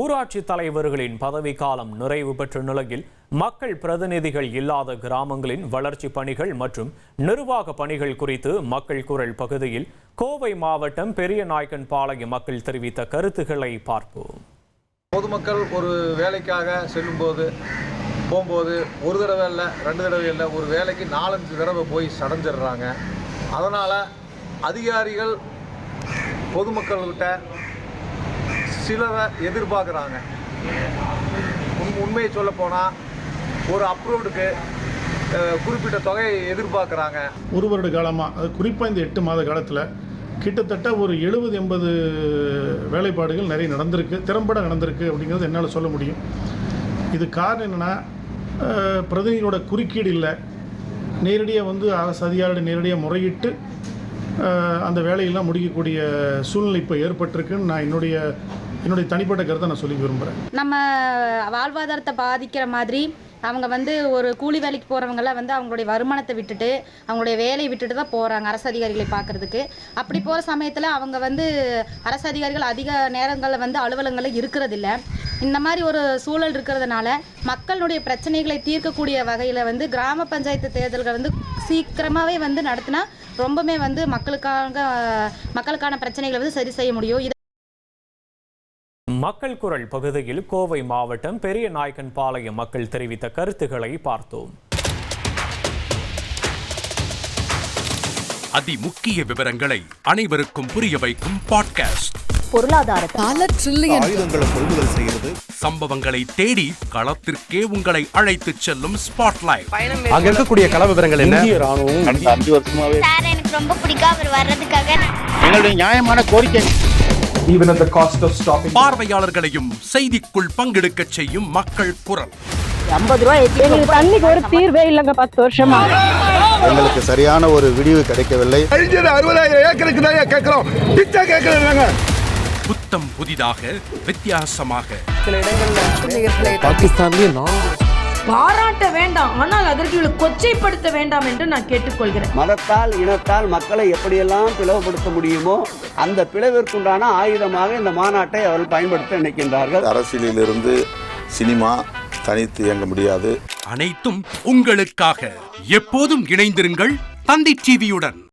ஊராட்சி தலைவர்களின் பதவிக்காலம் நிறைவு பெற்ற நிலையில் மக்கள் பிரதிநிதிகள் இல்லாத கிராமங்களின் வளர்ச்சி பணிகள் மற்றும் நிர்வாக பணிகள் குறித்து மக்கள் குரல் பகுதியில் கோவை மாவட்டம் பெரியநாயக்கன்பாளையம் மக்கள் தெரிவித்த கருத்துக்களை பார்ப்போம். பொதுமக்கள் ஒரு வேலைக்காக போகும்போது ஒரு தடவை இல்லை, 2 தடவை இல்லை, ஒரு வேலைக்கு 4-5 தடவை போய் சடைஞ்சிடுறாங்க. அதனால் அதிகாரிகள் பொதுமக்கள்கிட்ட சிலரை எதிர்பார்க்குறாங்க. உண்மையை சொல்ல போனால் ஒரு அப்ரூவ்டுக்கு குறிப்பிட்ட தொகையை எதிர்பார்க்குறாங்க. ஒரு வருட காலமாக, அது குறிப்பாக இந்த 8 மாத காலத்தில் கிட்டத்தட்ட ஒரு 70-80 வேலைப்பாடுகள் நிறைய நடந்திருக்கு, திறம்பட நடந்திருக்கு அப்படிங்கிறது என்னால் சொல்ல முடியும். இது காரணம் என்னென்னா, பிரதிநிதியோட குறுக்கீடு இல்லை, நேரடியாக வந்து அரசு அதிகாரியோட நேரடியாக முறையிட்டு அந்த வேலையெல்லாம் முடிக்கக்கூடிய சூழ்நிலை இப்போ ஏற்பட்டிருக்குன்னு நான் என்னுடைய தனிப்பட்ட கருத்தை நான் சொல்லி விரும்புகிறேன். நம்ம வாழ்வாதாரத்தை பாதிக்கிற மாதிரி அவங்க வந்து ஒரு கூலி வேலைக்கு போகிறவங்களாம் வந்து அவங்களுடைய வருமானத்தை விட்டுட்டு அவங்களுடைய வேலையை விட்டுட்டு தான் போகிறாங்க அரசு அதிகாரிகளை பார்க்குறதுக்கு. அப்படி போகிற சமயத்தில் அவங்க வந்து அரசு அதிகாரிகள் அதிக நேரங்களில் வந்து அலுவலகங்களில் இருக்கிறதில்ல. இந்த மாதிரி ஒரு சூழல் இருக்கிறதுனால மக்களுடைய பிரச்சனைகளை தீர்க்கக்கூடிய வகையில் வந்து கிராம பஞ்சாயத்து தேர்தல்கள் வந்து சீக்கிரமாகவே வந்து நடத்தினா ரொம்பவே வந்து மக்களுக்கான பிரச்சனைகளை வந்து சரி செய்ய முடியும். மக்கள் குரல் பகுதியில் கோவை மாவட்டம் பெரியநாயக்கன்பாளையம் மக்கள் தெரிவித்த கருத்துக்களை பார்த்தோம். அதிமுக்கிய விவரங்களை அனைவருக்கும் புரிய வைக்கும் பாட்காஸ்ட். பொருளாதார பல ட்ரில்லியன் ஆயுதங்களை கொள்முதல் செய்கிறது, சம்பவங்களை தேடி களத்திற்கே உங்களை அழைத்துச் செல்லும் ஸ்பாட்லைட். அங்க இருக்கக்கூடிய கள விவரங்கள் என்ன? கடந்த 5 வருஷமாவே சார் எனக்கு ரொம்ப பிடிக்கும் அவர் வர்றதுக்காக. எங்களுடைய நியாயமான கோரிக்கை. Even at the cost of stopping. பார்வையாளர்களையும் செய்திக்குள் பங்கெடுக்க செய்யும் மக்கள் குரல். 50 ரூபாய் எங்களுக்கு தண்ணிக்கு ஒரு தீர்வே இல்லைங்க. 10 வருஷமா எங்களுக்கு சரியான ஒரு விடிவு கிடைக்கவில்லை. 60,000 ஏக்கருக்கு தான் கேட்கிறோம், பிச்சை கேட்கறாங்க. புத்தம் புதிதாக, வித்தியாசமாக. சில இடங்கள்ல பாகிஸ்தான்லயே பாராட்ட வேண்டாம், ஆனால் அதற்கு கொச்சைப்படுத்த வேண்டாம் என்று நான் கேட்டுக்கொள்கிறேன். மதத்தால் இனத்தால் மக்களை எப்படியெல்லாம் பிளவுபடுத்த முடியுமோ அந்த பிளவிற்குண்டான ஆயுதமாக இந்த மாநாட்டை அவர்கள் பயன்படுத்த நினைக்கின்றார்கள். அரசியலிலிருந்து சினிமா தனித்து இயங்க முடியாது. அனைத்தும் உங்களுக்காக. எப்போதும் இணைந்திருங்கள் தந்தி டிவியுடன்.